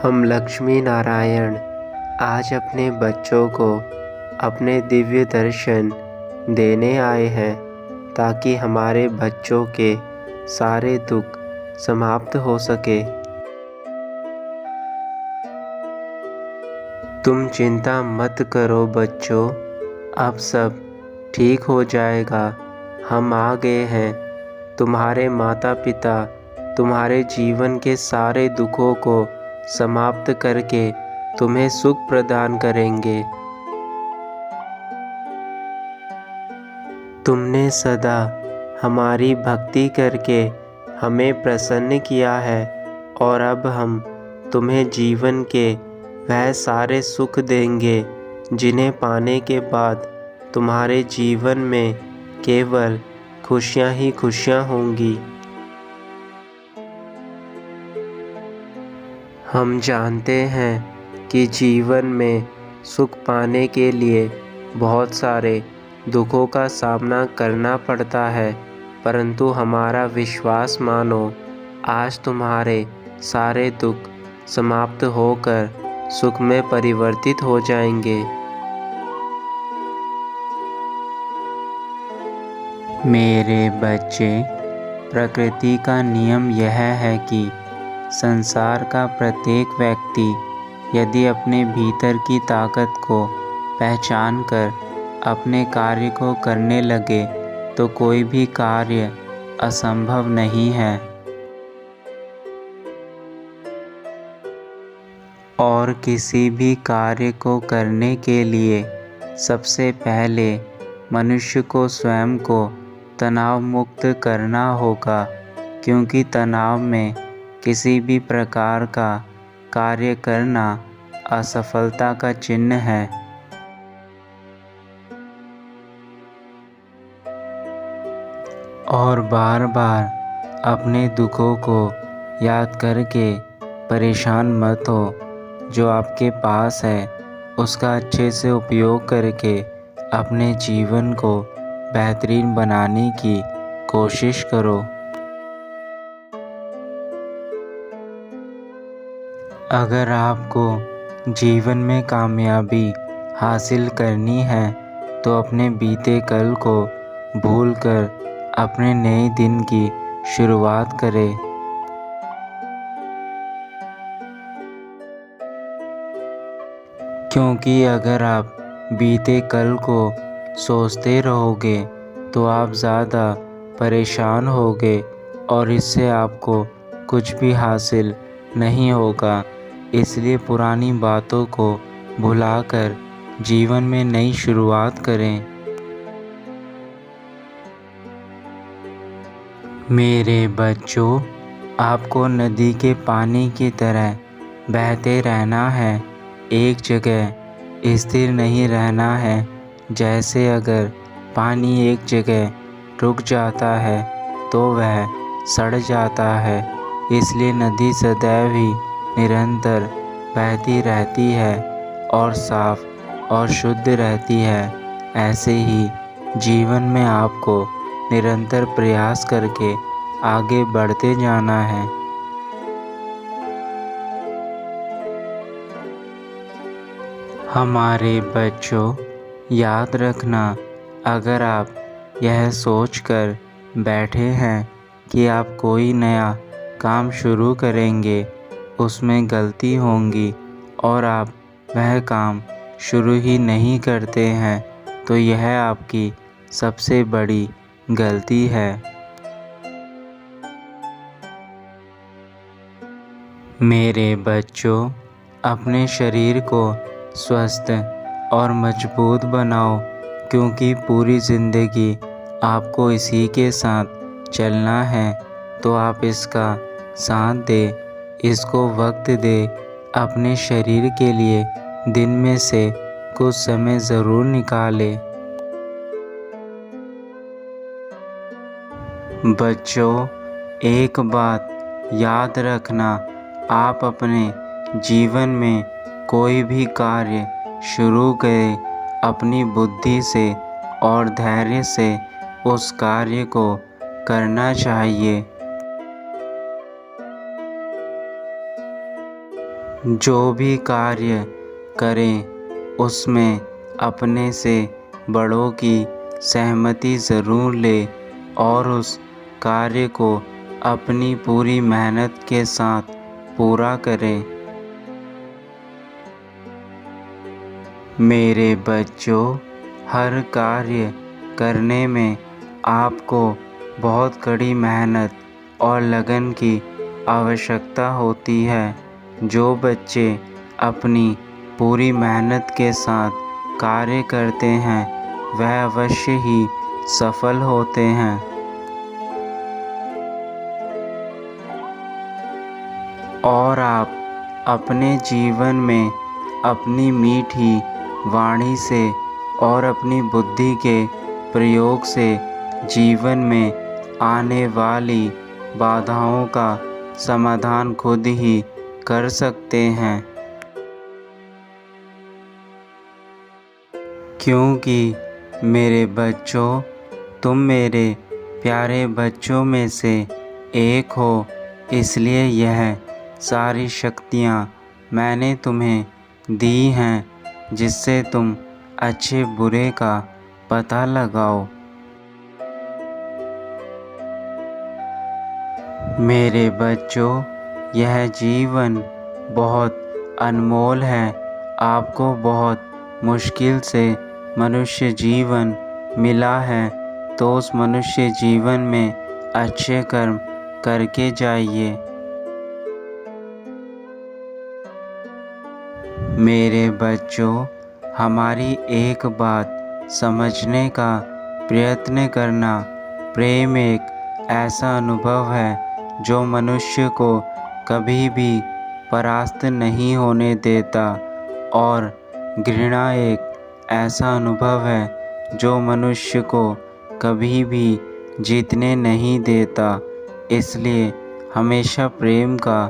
हम लक्ष्मी नारायण आज अपने बच्चों को अपने दिव्य दर्शन देने आए हैं ताकि हमारे बच्चों के सारे दुख समाप्त हो सके। तुम चिंता मत करो बच्चों, अब सब ठीक हो जाएगा। हम आ गए हैं। तुम्हारे माता पिता तुम्हारे जीवन के सारे दुखों को समाप्त करके तुम्हें सुख प्रदान करेंगे। तुमने सदा हमारी भक्ति करके हमें प्रसन्न किया है और अब हम तुम्हें जीवन के वह सारे सुख देंगे जिन्हें पाने के बाद तुम्हारे जीवन में केवल खुशियाँ ही खुशियाँ होंगी। हम जानते हैं कि जीवन में सुख पाने के लिए बहुत सारे दुखों का सामना करना पड़ता है, परंतु हमारा विश्वास मानो, आज तुम्हारे सारे दुख समाप्त होकर सुख में परिवर्तित हो जाएंगे। मेरे बच्चे, प्रकृति का नियम यह है कि संसार का प्रत्येक व्यक्ति यदि अपने भीतर की ताकत को पहचान कर अपने कार्य को करने लगे तो कोई भी कार्य असंभव नहीं है। और किसी भी कार्य को करने के लिए सबसे पहले मनुष्य को स्वयं को तनाव मुक्त करना होगा, क्योंकि तनाव में किसी भी प्रकार का कार्य करना असफलता का चिन्ह है। और बार बार अपने दुखों को याद करके परेशान मत हो। जो आपके पास है उसका अच्छे से उपयोग करके अपने जीवन को बेहतरीन बनाने की कोशिश करो। अगर आपको जीवन में कामयाबी हासिल करनी है तो अपने बीते कल को भूलकर अपने नए दिन की शुरुआत करें। क्योंकि अगर आप बीते कल को सोचते रहोगे तो आप ज़्यादा परेशान होगे और इससे आपको कुछ भी हासिल नहीं होगा। इसलिए पुरानी बातों को भुलाकर जीवन में नई शुरुआत करें। मेरे बच्चों, आपको नदी के पानी की तरह बहते रहना है, एक जगह स्थिर नहीं रहना है। जैसे अगर पानी एक जगह रुक जाता है तो वह सड़ जाता है, इसलिए नदी सदैव ही निरंतर बहती रहती है और साफ और शुद्ध रहती है। ऐसे ही जीवन में आपको निरंतर प्रयास करके आगे बढ़ते जाना है। हमारे बच्चों, याद रखना, अगर आप यह सोचकर बैठे हैं कि आप कोई नया काम शुरू करेंगे, उसमें गलती होंगी और आप वह काम शुरू ही नहीं करते हैं, तो यह आपकी सबसे बड़ी गलती है। मेरे बच्चों, अपने शरीर को स्वस्थ और मजबूत बनाओ, क्योंकि पूरी ज़िंदगी आपको इसी के साथ चलना है। तो आप इसका साथ दे, इसको वक्त दे। अपने शरीर के लिए दिन में से कुछ समय ज़रूर निकालें। बच्चों, एक बात याद रखना, आप अपने जीवन में कोई भी कार्य शुरू करें, अपनी बुद्धि से और धैर्य से उस कार्य को करना चाहिए। जो भी कार्य करें उसमें अपने से बड़ों की सहमति ज़रूर लें और उस कार्य को अपनी पूरी मेहनत के साथ पूरा करें। मेरे बच्चों, हर कार्य करने में आपको बहुत कड़ी मेहनत और लगन की आवश्यकता होती है। जो बच्चे अपनी पूरी मेहनत के साथ कार्य करते हैं वह अवश्य ही सफल होते हैं। और आप अपने जीवन में अपनी मीठी वाणी से और अपनी बुद्धि के प्रयोग से जीवन में आने वाली बाधाओं का समाधान खुद ही कर सकते हैं। क्योंकि मेरे बच्चों, तुम मेरे प्यारे बच्चों में से एक हो, इसलिए यह सारी शक्तियाँ मैंने तुम्हें दी हैं जिससे तुम अच्छे बुरे का पता लगाओ। मेरे बच्चों, यह जीवन बहुत अनमोल है। आपको बहुत मुश्किल से मनुष्य जीवन मिला है, तो उस मनुष्य जीवन में अच्छे कर्म करके जाइए। मेरे बच्चों, हमारी एक बात समझने का प्रयत्न करना। प्रेम एक ऐसा अनुभव है जो मनुष्य को कभी भी परास्त नहीं होने देता, और घृणा एक ऐसा अनुभव है जो मनुष्य को कभी भी जीतने नहीं देता। इसलिए हमेशा प्रेम का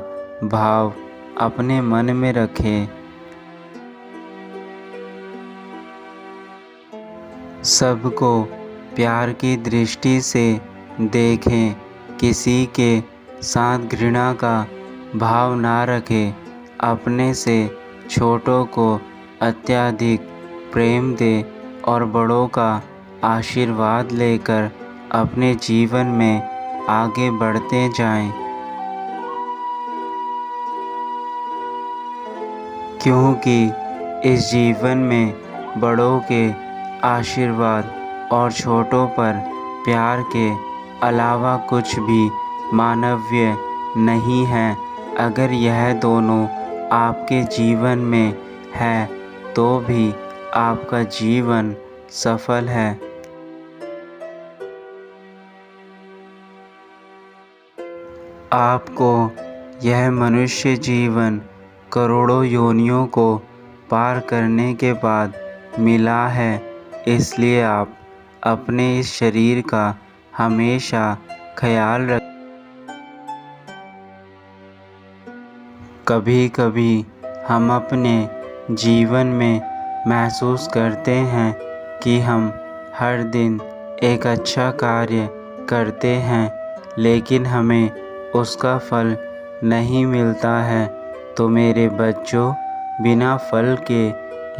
भाव अपने मन में रखें। सबको प्यार की दृष्टि से देखें, किसी के साथ घृणा का भाव ना रखें। अपने से छोटों को अत्यधिक प्रेम दें और बड़ों का आशीर्वाद लेकर अपने जीवन में आगे बढ़ते जाएं। क्योंकि इस जीवन में बड़ों के आशीर्वाद और छोटों पर प्यार के अलावा कुछ भी मानवीय नहीं है। अगर यह दोनों आपके जीवन में है तो भी आपका जीवन सफल है। आपको यह मनुष्य जीवन करोड़ों योनियों को पार करने के बाद मिला है, इसलिए आप अपने इस शरीर का हमेशा ख्याल रखें। कभी कभी हम अपने जीवन में महसूस करते हैं कि हम हर दिन एक अच्छा कार्य करते हैं, लेकिन हमें उसका फल नहीं मिलता है। तो मेरे बच्चों, बिना फल के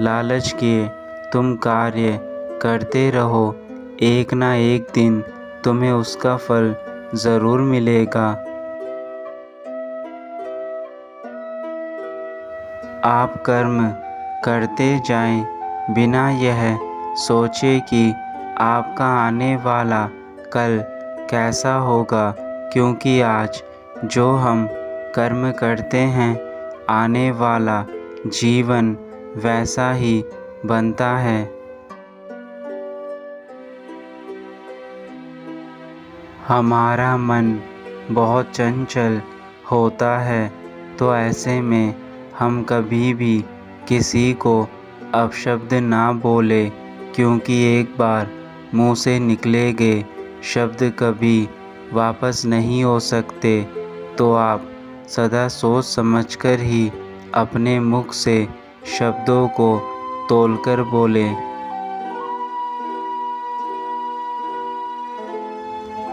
लालच किए तुम कार्य करते रहो। एक ना एक दिन तुम्हें उसका फल ज़रूर मिलेगा। आप कर्म करते जाएं, बिना यह सोचे कि आपका आने वाला कल कैसा होगा, क्योंकि आज जो हम कर्म करते हैं आने वाला जीवन वैसा ही बनता है। हमारा मन बहुत चंचल होता है, तो ऐसे में हम कभी भी किसी को अपशब्द ना बोले, क्योंकि एक बार मुंह से निकले गए शब्द कभी वापस नहीं हो सकते। तो आप सदा सोच समझकर ही अपने मुख से शब्दों को तोलकर बोलें,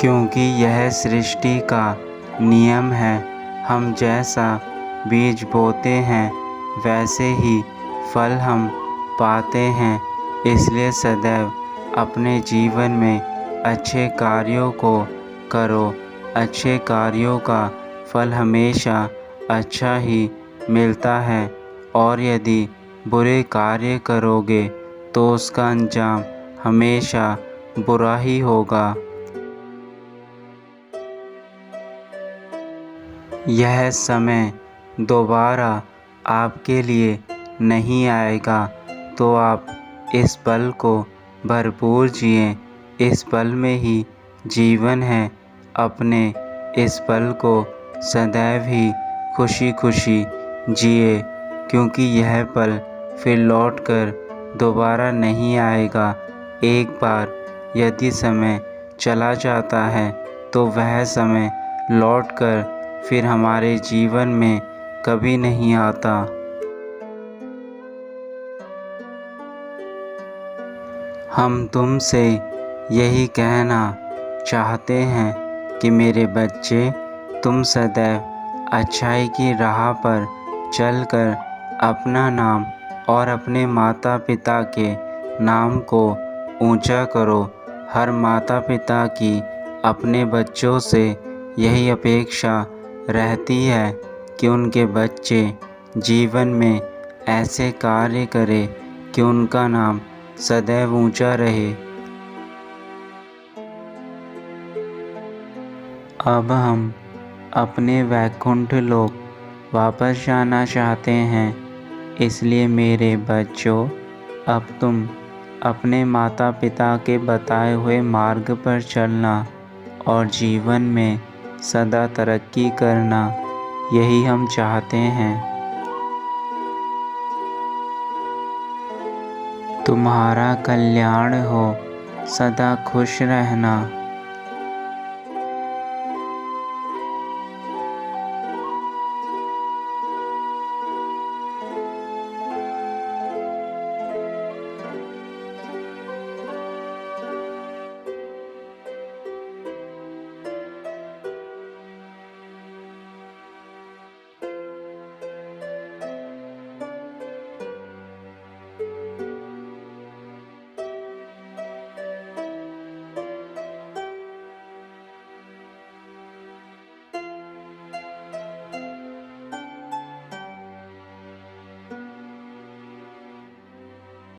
क्योंकि यह सृष्टि का नियम है। हम जैसा बीज बोते हैं वैसे ही फल हम पाते हैं। इसलिए सदैव अपने जीवन में अच्छे कार्यों को करो। अच्छे कार्यों का फल हमेशा अच्छा ही मिलता है, और यदि बुरे कार्य करोगे तो उसका अंजाम हमेशा बुरा ही होगा। यह समय दोबारा आपके लिए नहीं आएगा, तो आप इस पल को भरपूर जिएं। इस पल में ही जीवन है। अपने इस पल को सदैव ही खुशी खुशी जिए, क्योंकि यह पल फिर लौटकर दोबारा नहीं आएगा। एक बार यदि समय चला जाता है तो वह समय लौटकर फिर हमारे जीवन में कभी नहीं आता। हम तुमसे यही कहना चाहते हैं कि मेरे बच्चे, तुम सदैव अच्छाई की राह पर चलकर अपना नाम और अपने माता पिता के नाम को ऊंचा करो। हर माता पिता की अपने बच्चों से यही अपेक्षा रहती है कि उनके बच्चे जीवन में ऐसे कार्य करें कि उनका नाम सदैव ऊंचा रहे। अब हम अपने वैकुंठ लोक वापस जाना चाहते हैं। इसलिए मेरे बच्चों, अब तुम अपने माता पिता के बताए हुए मार्ग पर चलना और जीवन में सदा तरक्की करना, यही हम चाहते हैं। तुम्हारा कल्याण हो, सदा खुश रहना।